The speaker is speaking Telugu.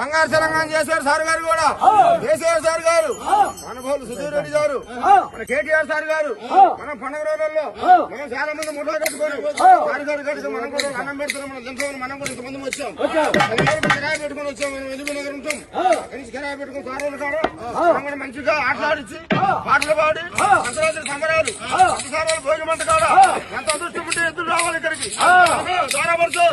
బంగారు తెలంగాణ చేశారు సార్ గారు కూడా, కేసీఆర్ సార్ గారు, మన బోలు సుధీర్ రెడ్డి గారు, మన కేటీఆర్ సార్ గారు, మనం పండుగ రోజుల్లో మనం చాలా మంది ముఠా కట్టుకొని సార్ గారు కట్టుకు మనం కూడా అన్నం పెడుతున్నాం. మనం దింపమని మనం కూడా ఇంతమంది వచ్చాం, కిరాయి పెట్టుకుని వచ్చాం. మేము ఎదుగు దగ్గర ఉంటాం, కిరాయి పెట్టుకుని సార్ వాళ్ళు కాదు మనం కూడా మంచిగా ఆటలాడించి పాటలు పాడి సంక్రాంతి సంబరాలు సార్ వాళ్ళు భోజనం అంత కాడ ఎంత అదృష్టం ఉంటే ఎదురు రావాలి ఇక్కడికి. ద్వారా పడుతూ